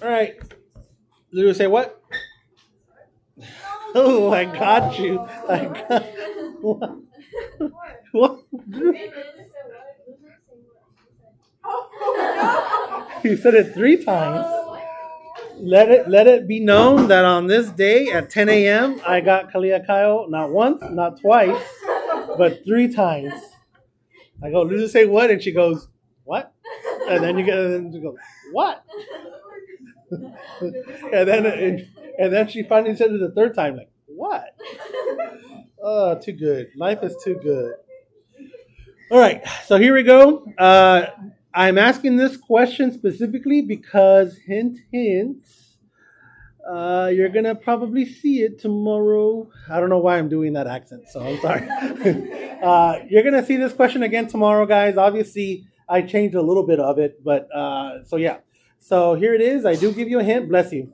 All right. Lulu, say what? Oh, I got you. I got what? What? You said it 3 times. Let it be known that on this day at 10 a.m. I got Kalia Kyle not once, not twice, but 3 times. I go, Lulu, say what? And she goes, what? And then and she goes, what? And then she finally said it the third time, like, what? Oh, too good. Life is too good. All right, so here we go. I'm asking this question specifically because, hint, hint, you're gonna probably see it tomorrow. I don't know why I'm doing that accent, so I'm sorry. You're gonna see this question again tomorrow, guys. Obviously, I changed a little bit of it, but so yeah. So here it is. I do give you a hint. Bless you.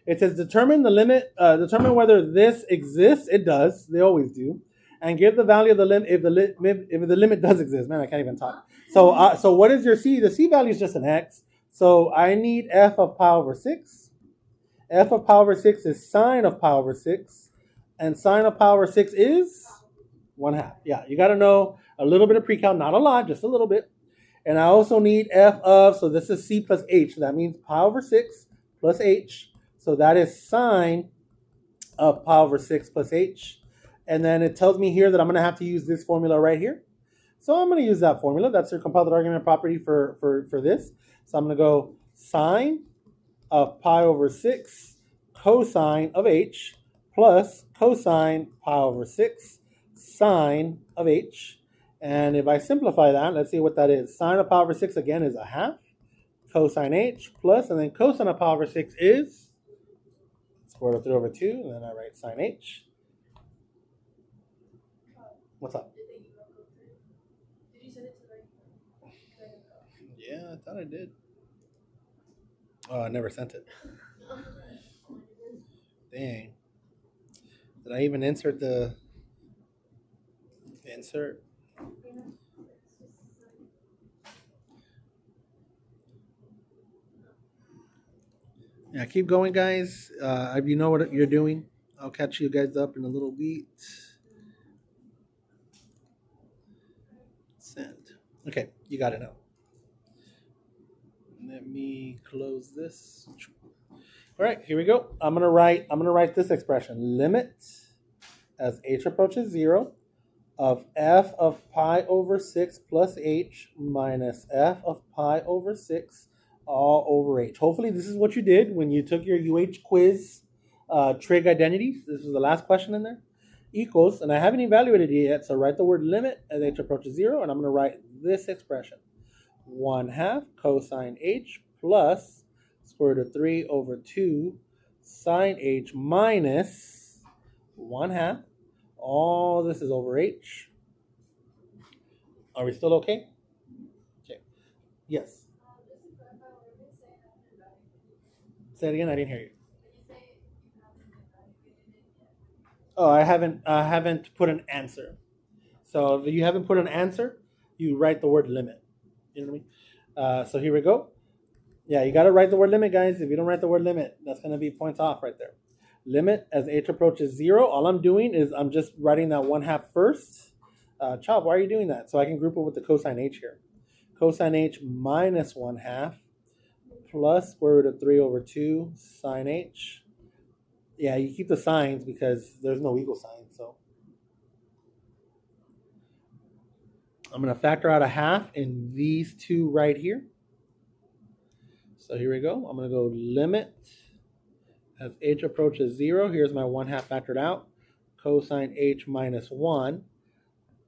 It says determine the limit. Determine whether this exists. It does. They always do. And give the value of the limit if the limit does exist. Man, I can't even talk. So what is your c? The c value is just an x. So I need f of pi over 6. F of pi over 6 is sine of pi over 6. And sine of pi over 6 is 1/2. Yeah, you got to know a little bit of pre-calc, not a lot, just a little bit. And I also need f of, so this is c plus h. So that means pi over 6 plus h. So that is sine of pi over 6 plus h. And then it tells me here that I'm going to have to use this formula right here. So I'm going to use that formula. That's your composite argument property for this. So I'm going to go sine of pi over 6 cosine of h plus cosine pi over 6 sine of h. And if I simplify that, let's see what that is. Sine of pi over 6 again is 1/2 cosine h plus, and then cosine of pi over 6 is square root of 3 over 2, and then I write sine h. What's up? Yeah, I thought I did. Oh, I never sent it. Dang. Did I even insert the insert? Yeah, keep going, guys. If you know what you're doing, I'll catch you guys up in a little bit. Send. Okay, you got it now. Let me close this. All right, here we go. I'm gonna write this expression: limit as h approaches 0 of f of pi over 6 plus h minus f of pi over 6 all over h. Hopefully, this is what you did when you took your UH quiz, trig identities. This was the last question in there. Equals, and I haven't evaluated it yet, so write the word limit as h approaches 0, and I'm going to write this expression: 1/2 cosine h plus square root of 3 over 2 sine h minus 1/2. All this is over h. Are we still okay? Okay. Yes. Say it again. I didn't hear you. Oh, I haven't put an answer. So if you haven't put an answer, you write the word limit. You know what I mean? So here we go. Yeah, you got to write the word limit, guys. If you don't write the word limit, that's going to be points off right there. Limit as h approaches 0. All I'm doing is I'm just writing that 1/2 first. Chop, why are you doing that? So I can group it with the cosine h here. Cosine h minus 1/2 plus square root of 3 over 2 sine h. Yeah, you keep the signs because there's no equal sign. So I'm going to factor out 1/2 in these two right here. So here we go. I'm going to go limit as h approaches 0. Here's my 1/2 factored out. Cosine h minus 1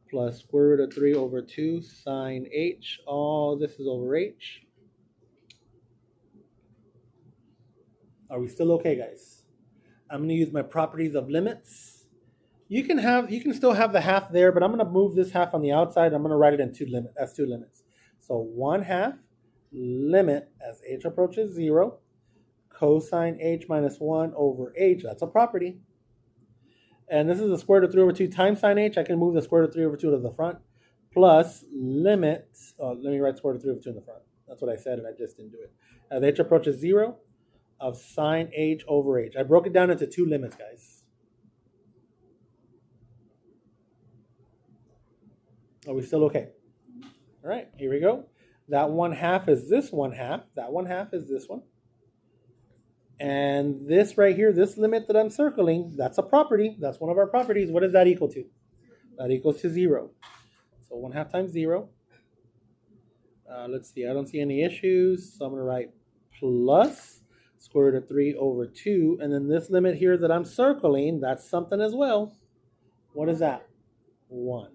plus square root of 3 over 2 sine h. All this is over h. Are we still okay, guys? I'm going to use my properties of limits. You can still have the 1/2 there, but I'm going to move this 1/2 on the outside. I'm going to write it in two limits. So 1/2 limit as h approaches 0 cosine h minus 1 over h. That's a property. And this is the square root of 3 over 2 times sine h. I can move the square root of 3 over 2 to the front. Plus limit, let me write square root of 3 over 2 in the front. That's what I said, and I just didn't do it. As h approaches 0, of sine h over h. I broke it down into two limits, guys. Are we still okay? All right, here we go. That 1/2 is this 1/2. That 1/2 is this one. And this right here, this limit that I'm circling, that's a property. That's one of our properties. What does that equal to? That equals to 0. So 1/2 times 0. Let's see, I don't see any issues. So I'm going to write plus square root of 3 over 2. And then this limit here that I'm circling, that's something as well. What is that? 1.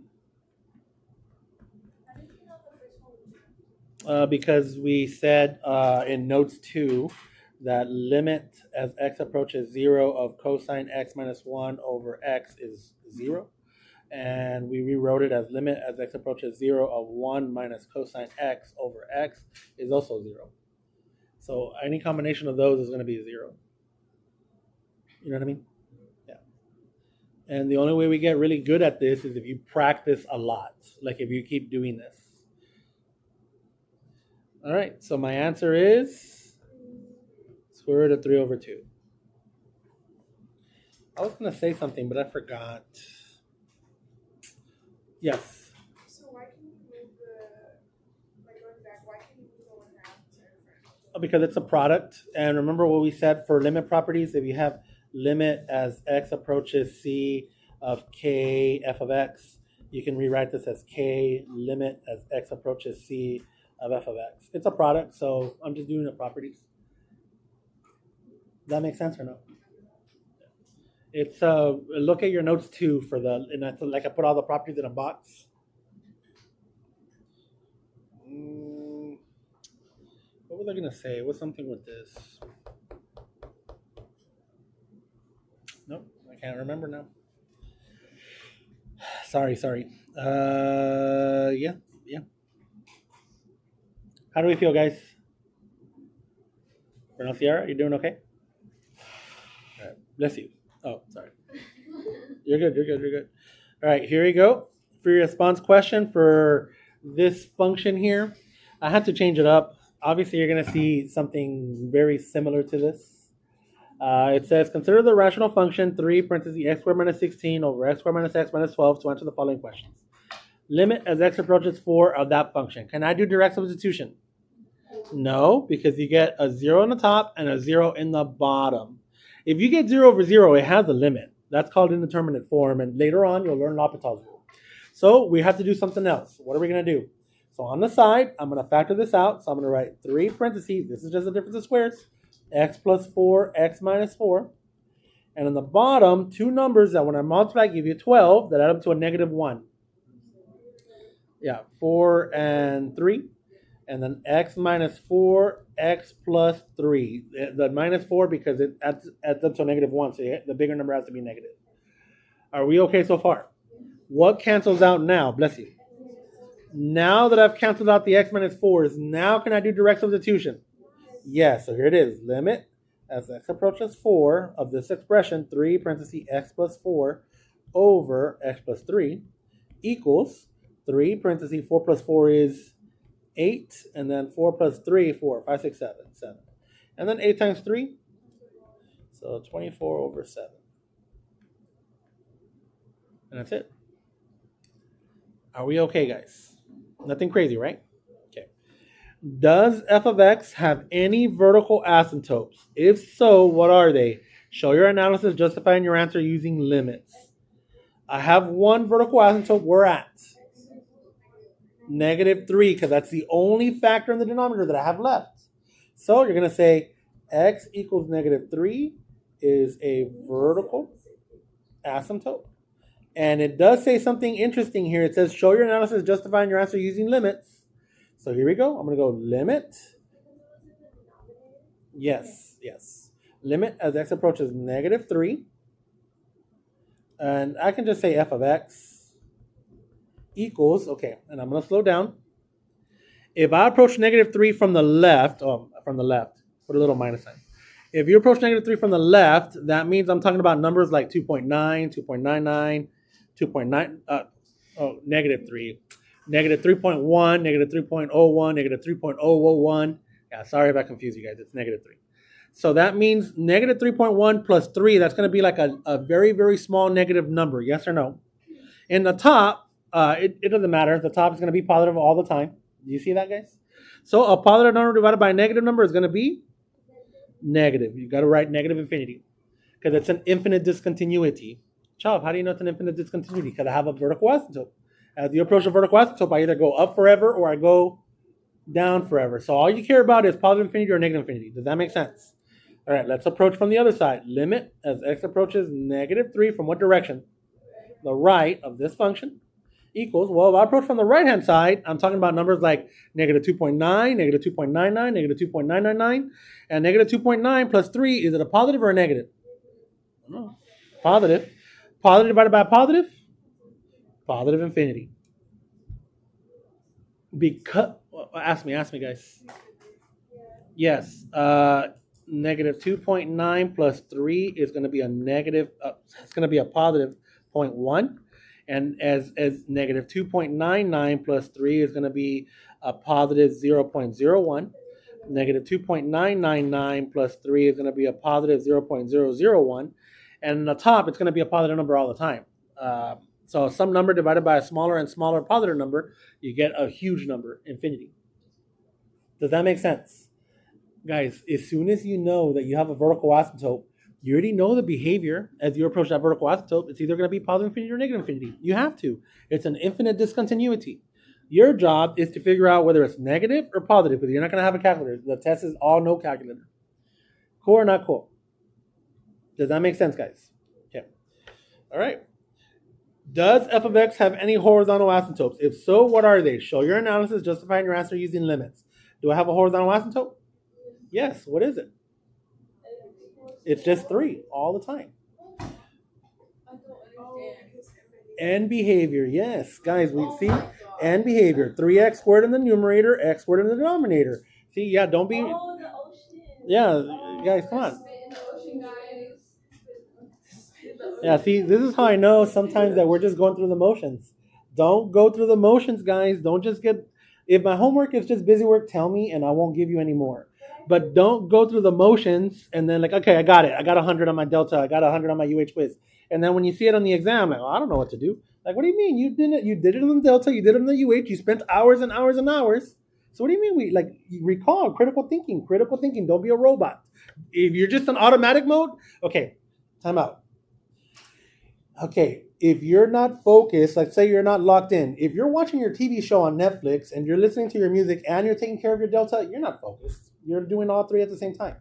Because we said in notes 2 that limit as x approaches 0 of cosine x minus 1 over x is 0. And we rewrote it as limit as x approaches 0 of 1 minus cosine x over x is also 0. So any combination of those is going to be 0. You know what I mean? Yeah. And the only way we get really good at this is if you practice a lot. Like if you keep doing this. All right, so my answer is square root of 3 over 2. I was going to say something, but I forgot. Yes. So why can you move going back, why can you move the 1/2 to Because it's a product. And remember what we said for limit properties? If you have limit as x approaches c of k f of x, you can rewrite this as k limit as x approaches c of f of x. It's a product, so I'm just doing the properties. Does that make sense or no? It's look at your notes too for the, and that's like I put all the properties in a box. What was I gonna say? What's something with this? Nope, I can't remember now. Sorry. Yeah. How do we feel, guys? Sierra, you doing okay? All right, bless you. Oh, sorry. You're good. All right, here you go. For your response question for this function here, I had to change it up. Obviously, you're going to see something very similar to this. It says, consider the rational function 3 parentheses x squared minus 16 over x squared minus x minus 12 to answer the following questions. Limit as x approaches 4 of that function. Can I do direct substitution? No, because you get a 0 on the top and a 0 in the bottom. If you get 0 over 0, it has a limit. That's called indeterminate form, and later on you'll learn L'Hopital's rule. So we have to do something else. What are we going to do? So on the side, I'm going to factor this out. So I'm going to write 3 parentheses. This is just the difference of squares. X plus 4, x minus 4. And on the bottom, two numbers that when I multiply give you 12 that add up to a negative 1. Yeah, 4 and 3. And then x minus 4, x plus 3. The minus 4 because it adds up to a negative 1, so the bigger number has to be negative. Are we okay so far? What cancels out now? Bless you. Now that I've canceled out the x minus 4s, now can I do direct substitution? Yes, so here it is. Limit as x approaches 4 of this expression, 3 parentheses x plus 4 over x plus 3 equals 3 parentheses 4 plus 4 is 8, and then 4 plus 3, 4, 5, 6, 7. And then 8 times 3, so 24 over 7. And that's it. Are we okay, guys? Nothing crazy, right? Okay. Does f of x have any vertical asymptotes? If so, what are they? Show your analysis justifying your answer using limits. I have one vertical asymptote. We're at negative 3 because that's the only factor in the denominator that I have left. So you're going to say x equals negative 3 is a vertical asymptote. And it does say something interesting here. It says show your analysis justifying your answer using limits. So here we go. I'm going to go limit. Yes. Limit as x approaches negative 3. And I can just say f of x equals, okay, and I'm going to slow down. If I approach negative 3 from the left, put a little minus sign. If you approach negative 3 from the left, that means I'm talking about numbers like 2.9, 2.99, 2.9, negative 3, negative 3.1, negative 3.01, negative 3.001. Yeah, sorry if I confuse you guys. It's negative 3. So that means negative 3.1 plus 3, that's going to be like a very, very small negative number. Yes or no? In the top, it doesn't matter. The top is going to be positive all the time. Do you see that, guys? So a positive number divided by a negative number is going to be negative. You got to write negative infinity because it's an infinite discontinuity. Chav, how do you know it's an infinite discontinuity? Because I have a vertical asymptote. As you approach a vertical asymptote, I either go up forever or I go down forever. So all you care about is positive infinity or negative infinity. Does that make sense? All right, let's approach from the other side. Limit as x approaches negative 3 from what direction? The right of this function equals, well, if I approach from the right-hand side, I'm talking about numbers like negative 2.9, negative 2.99, negative 2.999, and negative 2.9 plus 3, is it a positive or a negative? No. Positive. Positive divided by a positive? Positive infinity. Because, ask me, guys. Yes. Negative 2.9 plus 3 is going to be a negative, it's going to be a positive 0.1. And as negative 2.99 plus 3 is going to be a positive 0.01. Negative 2.999 plus 3 is going to be a positive 0.001. And on the top, it's going to be a positive number all the time. So some number divided by a smaller and smaller positive number, you get a huge number, infinity. Does that make sense? Guys, as soon as you know that you have a vertical asymptote, you already know the behavior as you approach that vertical asymptote. It's either going to be positive infinity or negative infinity. You have to. It's an infinite discontinuity. Your job is to figure out whether it's negative or positive, because you're not going to have a calculator. The test is all no calculator. Cool or not cool? Does that make sense, guys? Okay. All right. Does f of x have any horizontal asymptotes? If so, what are they? Show your analysis, justifying your answer using limits. Do I have a horizontal asymptote? Yes. What is it? It's just 3 all the time. And behavior. Yes, guys, we see and behavior. 3x squared in the numerator, x squared in the denominator. See, yeah, don't be. Yeah, guys, come on. Yeah, see, this is how I know sometimes that we're just going through the motions. Don't go through the motions, guys. Don't just get. If my homework is just busy work, tell me and I won't give you any more. But don't go through the motions and then like, okay, I got it. I got 100 on my Delta. I got 100 on my UH quiz. And then when you see it on the exam, like, oh, I don't know what to do. Like, what do you mean? You did it on the Delta. You did it on the UH. You spent hours and hours and hours. So what do you mean? Recall critical thinking. Critical thinking. Don't be a robot. If you're just in automatic mode, okay, time out. Okay, if you're not focused, like say you're not locked in. If you're watching your TV show on Netflix and you're listening to your music and you're taking care of your Delta, you're not focused. You're doing all 3 at the same time.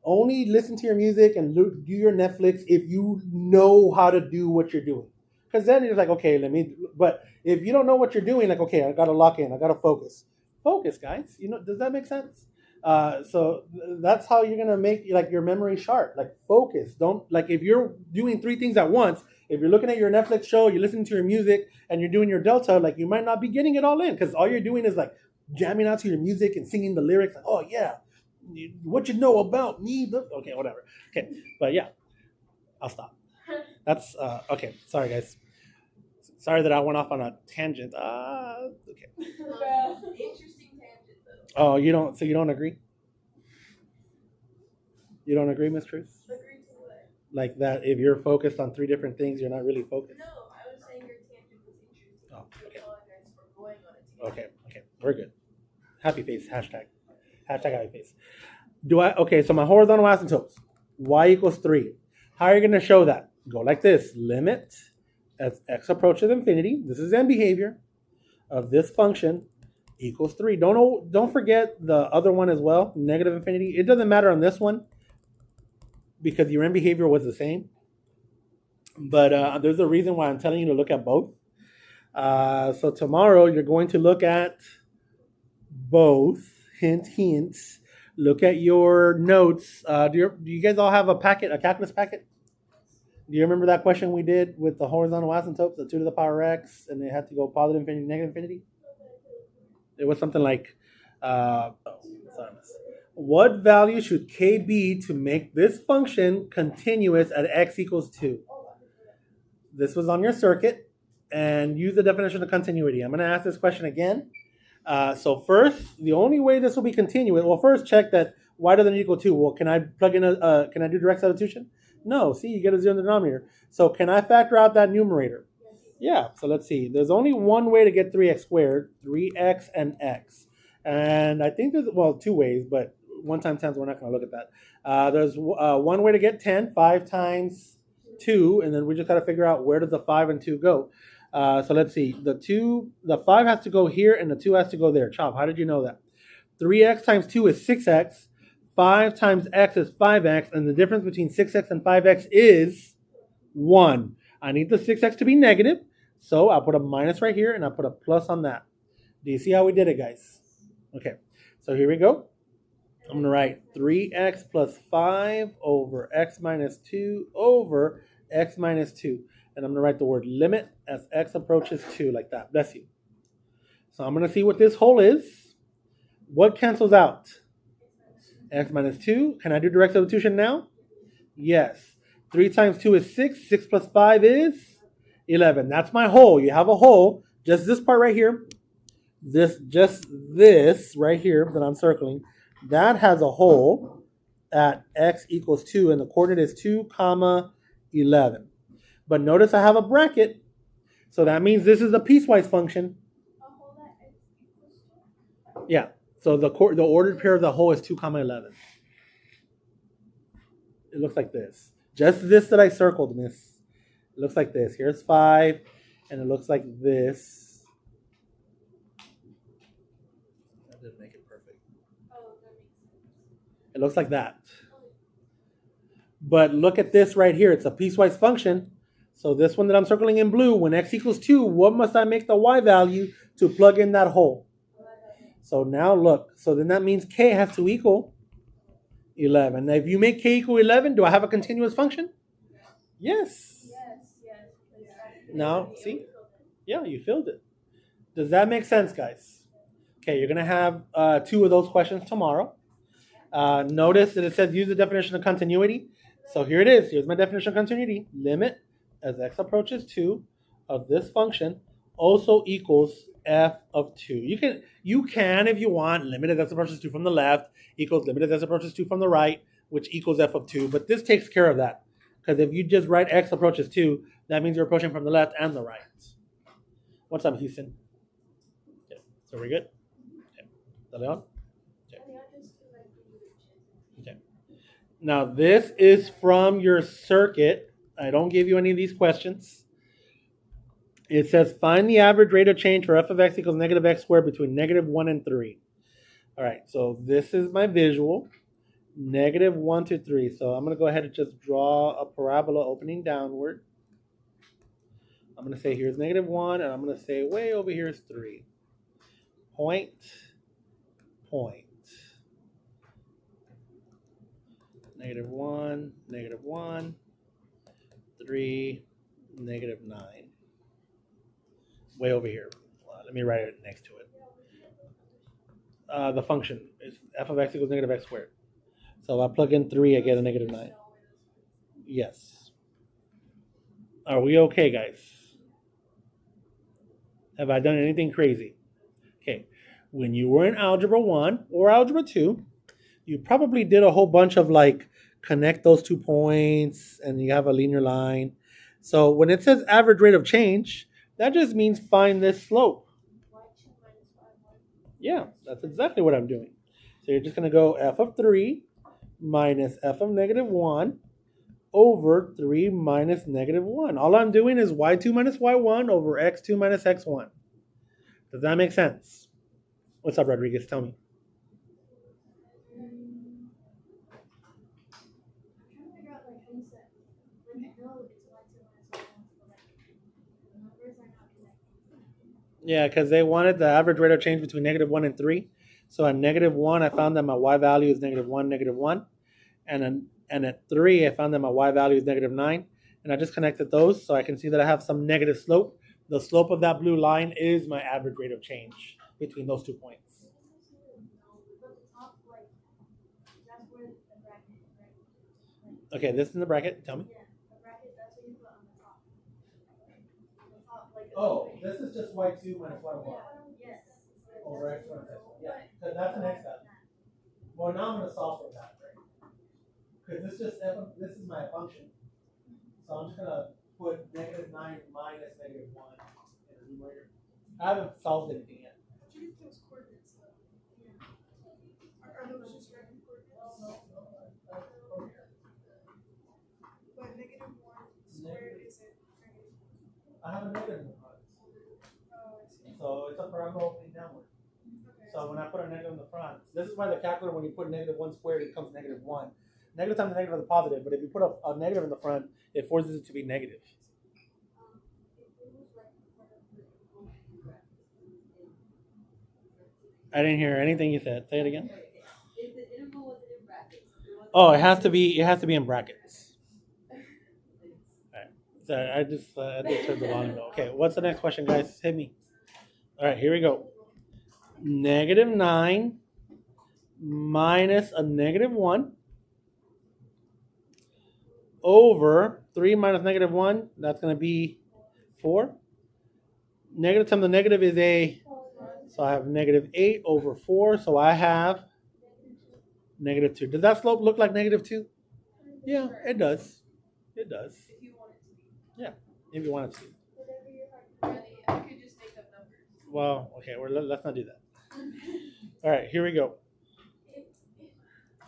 Only listen to your music and do your Netflix if you know how to do what you're doing. Because then you're like, okay, but if you don't know what you're doing, like, okay, I got to lock in. I got to focus. Focus, guys. Does that make sense? So that's how you're going to make like your memory sharp. Like focus. Don't like if you're doing 3 things at once, if you're looking at your Netflix show, you're listening to your music and you're doing your Delta, like you might not be getting it all in because all you're doing is like jamming out to your music and singing the lyrics. Like, oh yeah, what you know about me? Okay, whatever. Okay, but yeah, I'll stop. That's okay. Sorry, guys. Sorry that I went off on a tangent. Okay. Interesting tangent though. Oh, you don't. So you don't agree? You don't agree, Miss Cruz? Agree to what? Like that, if you're focused on 3 different things, you're not really focused. No, I was saying your tangent was interesting. Oh, okay. I apologize for going on a tangent. Okay, we're good. Happy face, hashtag happy face. Okay, so my horizontal asymptotes, y equals 3. How are you going to show that? Go like this, limit as x approaches infinity, this is end behavior, of this function equals 3. Don't forget the other one as well, negative infinity. It doesn't matter on this one because your end behavior was the same. But there's a reason why I'm telling you to look at both. So tomorrow you're going to look at both. Hints. Look at your notes. Do you guys all have a calculus packet? Do you remember that question we did with the horizontal asymptotes, the 2 to the power x, and they had to go positive infinity, negative infinity? It was something like, what value should k be to make this function continuous at x equals 2? This was on your circuit, and use the definition of continuity. I'm going to ask this question again. So first, the only way this will be continuous, well, first check that y doesn't equal 2. Well, can I plug in can I do direct substitution? No. See, you get a 0 in the denominator. So can I factor out that numerator? Yeah. So let's see. There's only one way to get 3x squared, 3x and x. And I think there's, well, two ways, but 1 times 10, so we're not going to look at that. There's one way to get 10, 5 times 2, and then we just got to figure out where does the 5 and 2 go. So let's see. The 5 has to go here, and the 2 has to go there. Chop, how did you know that? 3x times 2 is 6x. 5 times x is 5x, and the difference between 6x and 5x is 1. I need the 6x to be negative, so I'll put a minus right here, and I'll put a plus on that. Do you see how we did it, guys? Okay, so here we go. I'm going to write 3x plus 5 over x minus 2 over x minus 2. And I'm going to write the word limit as x approaches 2 like that. Bless you. So I'm going to see what this whole is. What cancels out? X minus 2. Can I do direct substitution now? Yes. 3 times 2 is 6. 6 plus 5 is 11. That's my whole. You have a whole. Just this part right here. Just this right here that I'm circling. That has a whole at x equals 2. And the coordinate is 2, comma 11. But notice I have a bracket. So that means this is a piecewise function. Yeah. So the ordered pair of the whole is 2, comma 11. It looks like this. Just this that I circled, miss. It looks like this. Here's 5, and it looks like this. That didn't make it perfect. It looks like that. But look at this right here. It's a piecewise function. So this one that I'm circling in blue, when x equals 2, what must I make the y value to plug in that hole? So now look. So then that means k has to equal 11. Now if you make k equal 11, do I have a continuous function? Yes. Now, see? Yeah, you filled it. Does that make sense, guys? Okay, you're going to have 2 of those questions tomorrow. Notice that it says use the definition of continuity. So here it is. Here's my definition of continuity. Limit as x approaches 2 of this function also equals f of 2. You can, if you want, limit as x approaches 2 from the left equals limit as x approaches 2 from the right, which equals f of 2. But this takes care of that. Because if you just write x approaches 2, that means you're approaching from the left and the right. What's up, Houston? Okay. So we're good? Okay. Leon? Okay. Okay. Now this is from your circuit. I don't give you any of these questions. It says find the average rate of change for f of x equals negative x squared between negative 1 and 3. All right, so this is my visual. Negative 1 to 3. So I'm going to go ahead and just draw a parabola opening downward. I'm going to say here's negative 1, and I'm going to say way over here is 3. Point, point. Negative 1, 3, negative 9. Way over here. Let me write it next to it. The function is f of x equals negative x squared. So if I plug in 3, I get a negative 9. Yes. Are we okay, guys? Have I done anything crazy? Okay. When you were in Algebra 1 or Algebra 2, you probably did a whole bunch of like connect those 2 points and you have a linear line. So when it says average rate of change, that just means find this slope. Yeah, that's exactly what I'm doing. So you're just going to go f of 3 minus f of negative 1 over 3 minus negative 1. All I'm doing is y2 minus y1 over x2 minus x1. Does that make sense? What's up, Rodriguez? Tell me. Yeah, because they wanted the average rate of change between negative 1 and 3. So at negative 1, I found that my y value is negative 1, negative 1. And at 3, I found that my y value is negative 9. And I just connected those so I can see that I have some negative slope. The slope of that blue line is my average rate of change between those 2 points. Okay, this is in the bracket. Tell me. Oh, this is just y2 minus y1 over x1 plus y1. Yeah, because that's an x value. Well, now I'm going to solve for that, right? Because this is my function. So I'm just going to put negative 9 minus negative 1 in the numerator. I haven't solved anything yet. Did you get those coordinates though? Yeah. Are those just random coordinates? No. But negative 1 squared isn't negative. I have a negative in front. Oh, I see. So it's a parabola opening downward. Okay. So when I put a negative in the front, this is why the calculator, when you put negative 1 squared, it becomes negative 1. Negative times negative is a positive, but if you put a negative in the front, it forces it to be negative. I didn't hear anything you said. Say it again. If the interval was in brackets. Oh, it has to be. It has to be in brackets. All right. So I just heard the volume. Okay. What's the next question, guys? Hit me. All right. Here we go. Negative 9 minus a negative 1 over 3 minus negative 1. That's going to be 4. Negative times the negative is a. So I have negative 8 over 4. So I have negative 2. Does that slope look like negative 2? Yeah, it does. It does. If you want it to be. Yeah, if you want it to. Really, I could just make up numbers. Well, okay, let's not do that. All right, here we go.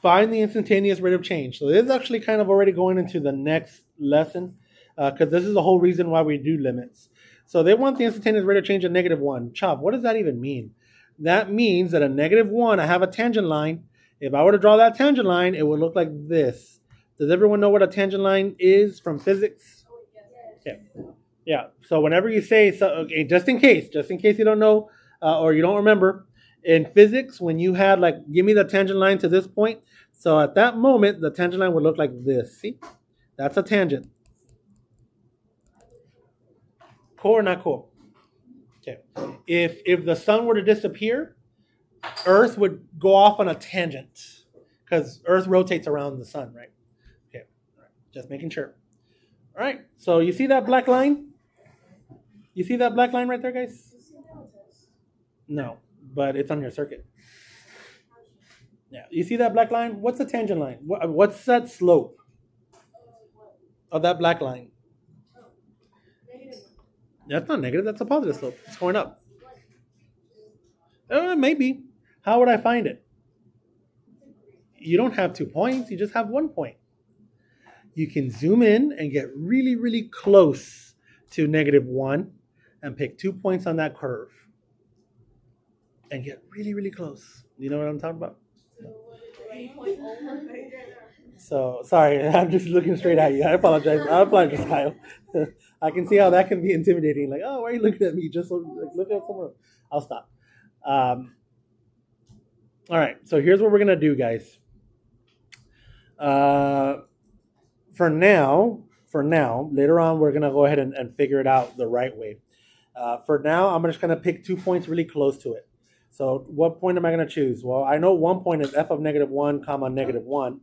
Find the instantaneous rate of change. So this is actually kind of already going into the next lesson because this is the whole reason why we do limits. So they want the instantaneous rate of change at negative 1. Chop, what does that even mean? That means that at negative 1, I have a tangent line. If I were to draw that tangent line, it would look like this. Does everyone know what a tangent line is from physics? Yeah. Yeah. So whenever you say, so, okay, just in case you don't know or you don't remember, in physics, when you had like, give me the tangent line to this point. So at that moment, the tangent line would look like this. See? That's a tangent. Cool or not cool? Okay. If the sun were to disappear, Earth would go off on a tangent because Earth rotates around the sun, right? Okay. All right. Just making sure. All right. So you see that black line? You see that black line right there, guys? No, but it's on your circuit. Yeah. You see that black line? What's the tangent line? What's that slope of that black line? That's not negative. That's a positive slope. It's going up. Maybe. How would I find it? You don't have 2 points. You just have 1 point. You can zoom in and get really, really close to negative 1 and pick 2 points on that curve. And get really, really close. You know what I'm talking about? So, sorry. I'm just looking straight at you. I apologize, Kyle. I can see how that can be intimidating. Like, oh, why are you looking at me? Just look at somewhere else. I'll stop. All right, so here's what we're gonna do, guys. For now, later on, we're gonna go ahead and figure it out the right way. For now, I'm just gonna pick 2 points really close to it. So what point am I gonna choose? Well, I know 1 point is f of negative 1 comma negative 1.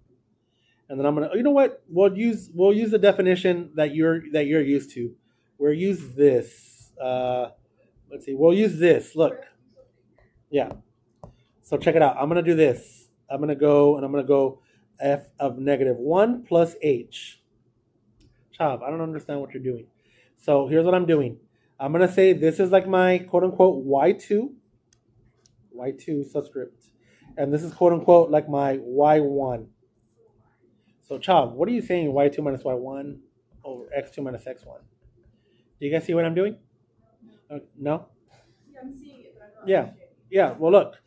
And then I'm gonna, you know what? We'll use the definition that you're used to. We'll use this. Let's see. We'll use this. Look. Yeah. So check it out. I'm gonna do this. I'm gonna go f of negative 1 plus h. Chop, I don't understand what you're doing. So here's what I'm doing. I'm gonna say this is like my quote unquote y2 subscript, and this is quote unquote like my y1. So, Chop, what are you saying y2 minus y1 over x2 minus x1? Do you guys see what I'm doing? No? Yeah, I'm seeing it, but I'm not. Yeah. Yeah. Well, look.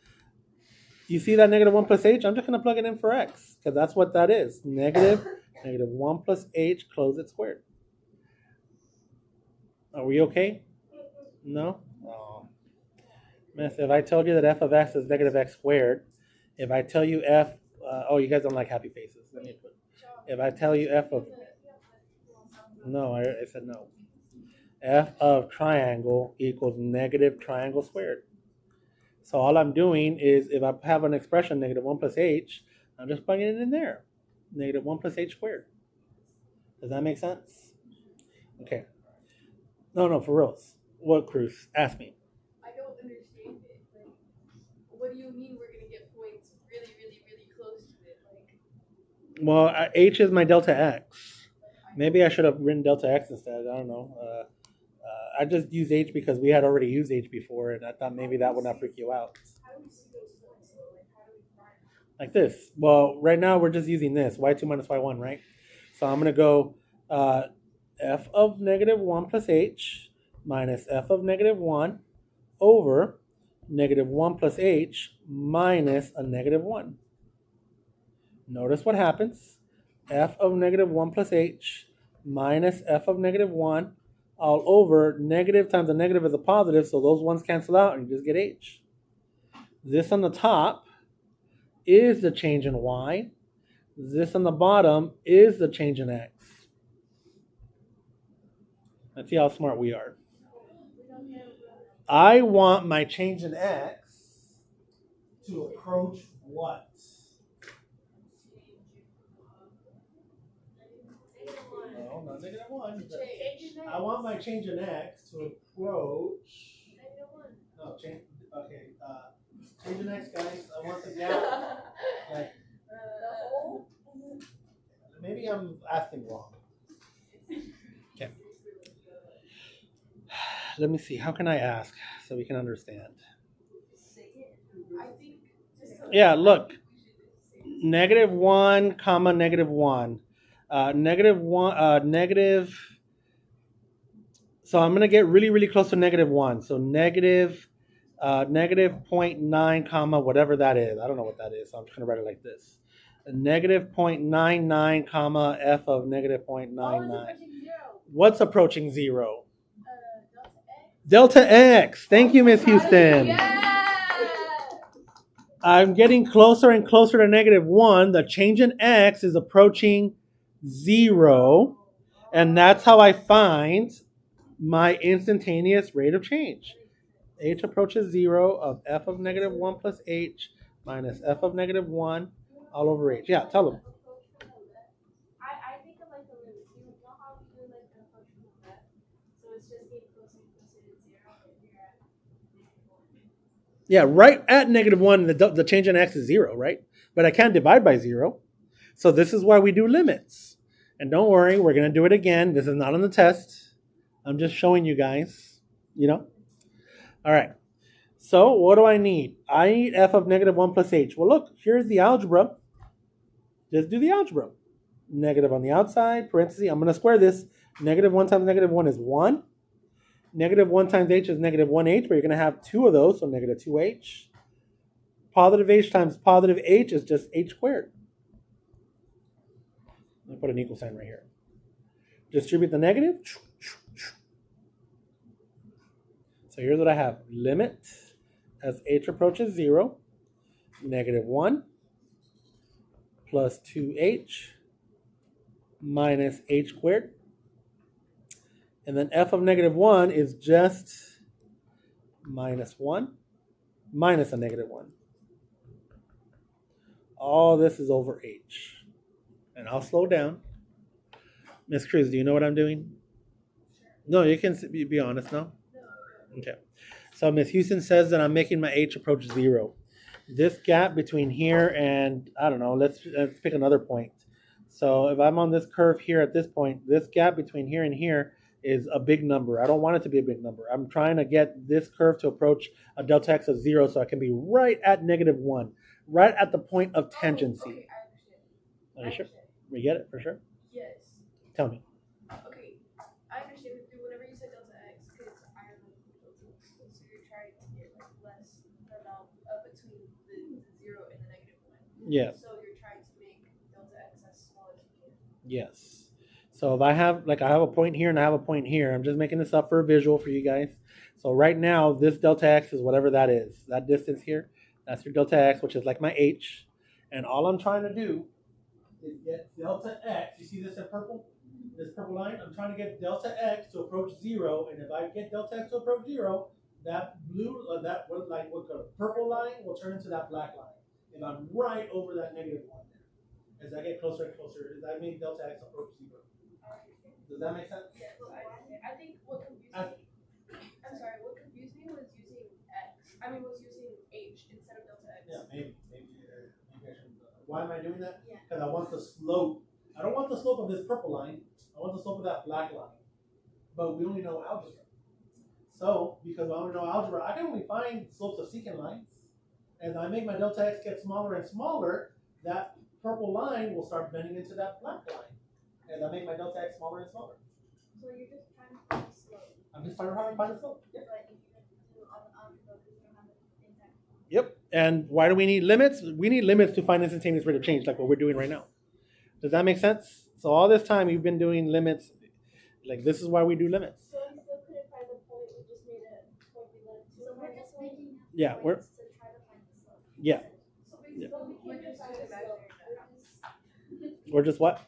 You see that negative 1 plus h? I'm just going to plug it in for x because that's what that is. Negative 1 plus h, close it squared. Are we okay? No? Oh. Miss, if I told you that f of x is negative x squared, if I tell you f, you guys don't like happy faces. Let me put. If I tell you f of, no, I said no. F of triangle equals negative triangle squared. So all I'm doing is if I have an expression negative 1 plus h, I'm just plugging it in there. Negative 1 plus h squared. Does that make sense? Okay. No, for reals. What, Cruz? Ask me. I don't understand it. Like, what do you mean we're going to get points really, really, really Well, h is my delta x. Maybe I should have written delta x instead. I don't know. I just used h because we had already used h before, and I thought maybe that would not freak you out. How do we see those points? So, like, how do we find them? Like this. Well, right now we're just using this, y2 minus y1, right? So I'm going to go f of negative 1 plus h minus f of negative 1 over negative 1 plus h minus a negative 1. Notice what happens. F of negative 1 plus h minus f of negative 1 all over negative times a negative is a positive, so those ones cancel out and you just get h. This on the top is the change in y. This on the bottom is the change in x. Let's see how smart we are. I want my change in x to approach what? No, not negative 1. I want my change in x to approach. No, change. Okay. Change in x, guys. I want the gap. Like, maybe I'm asking wrong. Okay. Let me see. How can I ask so we can understand? Yeah, look. Negative 1, comma, negative 1. Negative 1, negative. So I'm going to get really, really close to negative 1. So negative 0.9, comma, whatever that is. I don't know what that is. So I'm just going to write it like this. Negative 0.99, comma, f of negative 0.99. What's approaching 0? Delta x. Thank you, Miss Houston. I'm getting closer and closer to negative 1. The change in x is approaching 0. And that's how I find my instantaneous rate of change. H approaches 0 of f of negative 1 plus h minus f of negative 1 all over h. Yeah, tell them. I think of like the limit. You know how we do like the approach from the left? So it's just getting closer and closer to 0 if you're at -1. Yeah, right at negative 1, the change in x is 0, right? But I can't divide by 0. So this is why we do limits. And don't worry, we're going to do it again. This is not on the test. I'm just showing you guys, you know. All right. So what do I need? I need f of negative 1 plus h. Well, look, here's the algebra. Just do the algebra. Negative on the outside, parenthesis. I'm going to square this. Negative 1 times negative 1 is 1. Negative 1 times h is negative 1h, but you're going to have 2 of those, so negative 2h. Positive h times positive h is just h squared. Let me put an equal sign right here. Distribute the negative. So here's what I have. Limit as h approaches 0, negative 1 plus 2h minus h squared. And then f of negative 1 is just minus 1 minus a negative 1. All this is over h. And I'll slow down. Miss Cruz, do you know what I'm doing? No, you can be honest, no? Okay. So Miss Houston says that I'm making my h approach 0. This gap between here and, I don't know, let's pick another point. So if I'm on this curve here at this point, this gap between here and here is a big number. I don't want it to be a big number. I'm trying to get this curve to approach a delta x of 0 so I can be right at negative 1, right at the point of tangency. Okay, I understand. Are you sure? We get it for sure? Yes. Tell me. Okay, I understand whenever you said delta x, because I have like delta x, so you're trying to get like less amount between the 0 and the negative 1. Yes. So you're trying to make delta x as small as you can. Yes. So if I have a point here and I have a point here, I'm just making this up for a visual for you guys. So right now, this delta x is whatever that is. That distance here, that's your delta x, which is like my h. And all I'm trying to do is get delta x. You see this in purple? This purple line? I'm trying to get delta x to approach 0. And if I get delta x to approach 0, that blue, purple line will turn into that black line. And I'm right over that negative 1 there. As I get closer and closer, as I make delta x approach 0. Does that make sense? Yeah, so I think what confused me, what confused me was using was using h instead of delta x. Yeah, maybe I should. Why am I doing that? Yeah. because I want the slope. I don't want the slope of this purple line. I want the slope of that black line. But we only know algebra. So, because I only know algebra, I can only find slopes of secant lines. As I make my delta x get smaller and smaller, that purple line will start bending into that black line. As I make my delta x smaller and smaller. So you're just trying to find the slope. I'm just trying to find the slope. Yep. But if you do all the algebra, you don't have the exact. Yep. And why do we need limits? We need limits to find instantaneous rate of change, like what we're doing right now. Does that make sense? So all this time you've been doing limits. Like this is why we do limits. So we still couldn't find the point. We just made a formula to So we're just making up Yeah, we're- points to try to find the slope. Yeah. So basically, we're just find doing the imaginary slope. math. We're just what?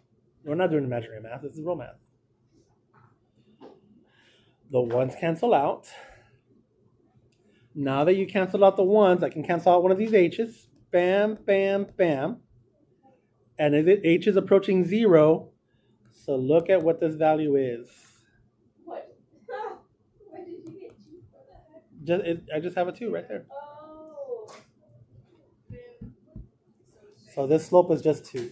We're not doing imaginary math. This is real math. The ones cancel out. Now that you canceled out the ones, I can cancel out one of these h's. Bam, bam, bam. And if h is approaching 0, so look at what this value is. What? Where did you get 2 for that? I just have a 2 right there. Oh. So this slope is just 2.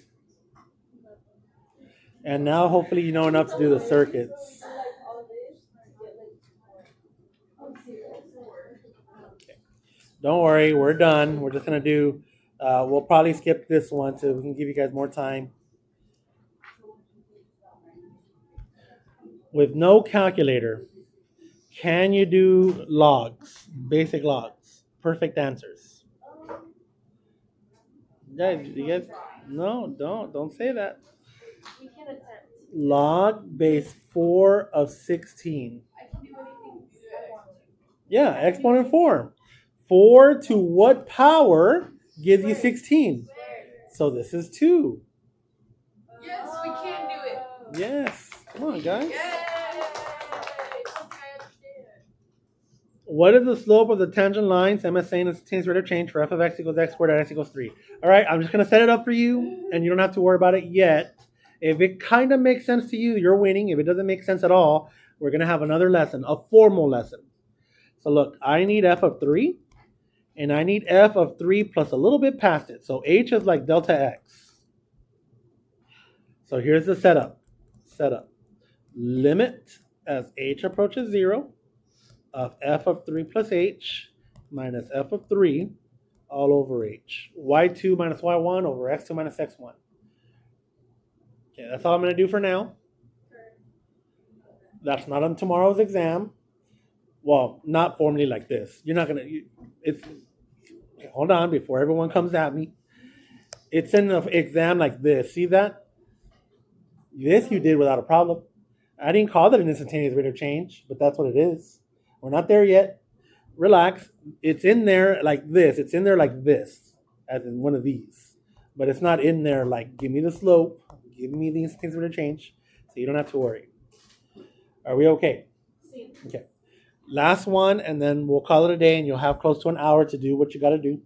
And now hopefully you know enough to do the circuits. So like all this to get like 0. Don't worry, we're done. We're just going to do, we'll probably skip this one so we can give you guys more time. With no calculator, can you do logs, basic logs, perfect answers? You guys, no, don't say that. We can attempt. Log base 4 of 16. I can do anything to do it. Yeah, exponent form. 4 to what power gives you 16? So this is 2. Yes, we can do it. Yes. Come on, guys. Yay! Okay, I understand. What is the slope of the tangent lines MSA and instantaneous rate of change for f of x equals x squared and x equals 3? All right, I'm just going to set it up for you, and you don't have to worry about it yet. If it kind of makes sense to you, you're winning. If it doesn't make sense at all, we're going to have another lesson, a formal lesson. So look, I need f of 3, and I need f of 3 plus a little bit past it. So h is like delta x. So here's the setup. Limit as h approaches 0 of f of 3 plus h minus f of 3 all over h. y2 minus y1 over x2 minus x1. Okay, that's all I'm going to do for now. That's not on tomorrow's exam. Well, not formally like this. You're not going to... It's. Hold on, before everyone comes at me. It's in the exam like this. See that? This you did without a problem. I didn't call that an instantaneous rate of change, but that's what it is. We're not there yet. Relax. It's in there like this. It's in there like this, as in one of these. But it's not in there like, give me the slope, give me the instantaneous rate of change, so you don't have to worry. Are we okay? See. Okay. Last one, and then we'll call it a day, and you'll have close to an hour to do what you got to do.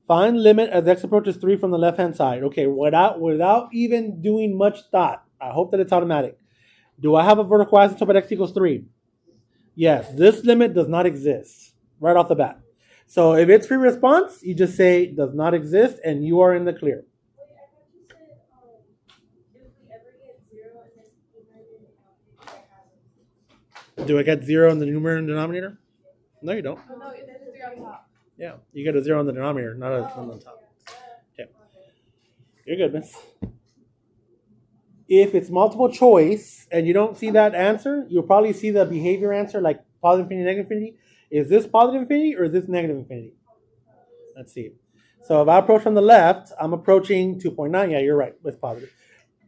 Find limit as x approaches 3 from the left-hand side. Okay, without even doing much thought. I hope that it's automatic. Do I have a vertical asymptote at x equals 3? Yes, this limit does not exist right off the bat. So if it's free response, you just say does not exist, and you are in the clear. Wait, I thought you said if we ever get 0 and then numerator and denominator has Do I get 0 in the numerator and denominator? No, you don't. Oh, no, it has a 3 on top. Yeah, you get a 0 in the denominator, not a on the top. Okay. You're good, miss. If it's multiple choice and you don't see that answer, you'll probably see the behavior answer like positive infinity, negative infinity. Is this positive infinity or is this negative infinity? Let's see. So if I approach from the left, I'm approaching 2.9. Yeah, you're right. It's positive.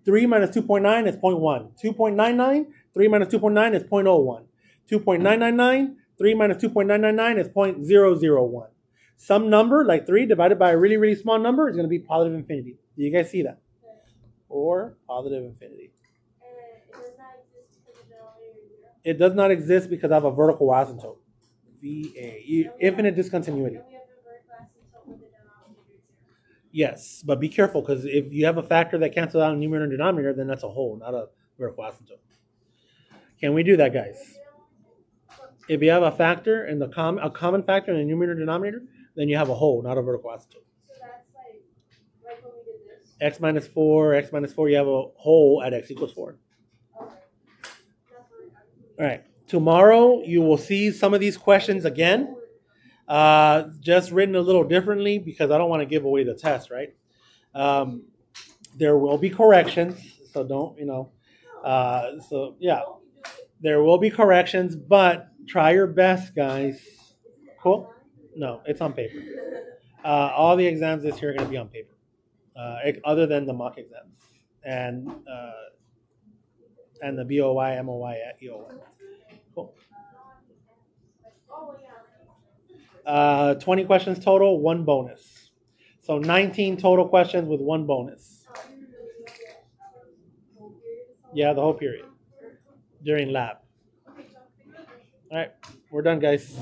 3 minus 2.9 is 0.1. 2.99, 3 minus 2.9 is 0.01. 2.999, 3 minus 2.999 is 0.001. Some number, like 3 divided by a really, really small number, is going to be positive infinity. Do you guys see that? Or positive infinity. And it does not exist because the denominator is 0. It does not exist because I have a vertical asymptote. VA. Infinite discontinuity. And we have a vertical asymptote with the denominator is 0. Yes, but be careful because if you have a factor that cancels out a numerator and denominator, then that's a whole, not a vertical asymptote. Can we do that, guys? If you have a factor and a common factor in the numerator and denominator, then you have a whole, not a vertical asymptote. So that's like when we did this. X minus 4, X minus 4, you have a whole at X equals 4. Okay. All right. Tomorrow, you will see some of these questions again, just written a little differently because I don't want to give away the test, right? There will be corrections, so don't, there will be corrections, but try your best, guys. Cool? No, it's on paper. All the exams this year are going to be on paper, other than the mock exams and the BOY, MOY, EOY. Cool. 20 questions total, 1 bonus. So 19 total questions with 1 bonus. Yeah, the whole period during lab. All right, we're done, guys.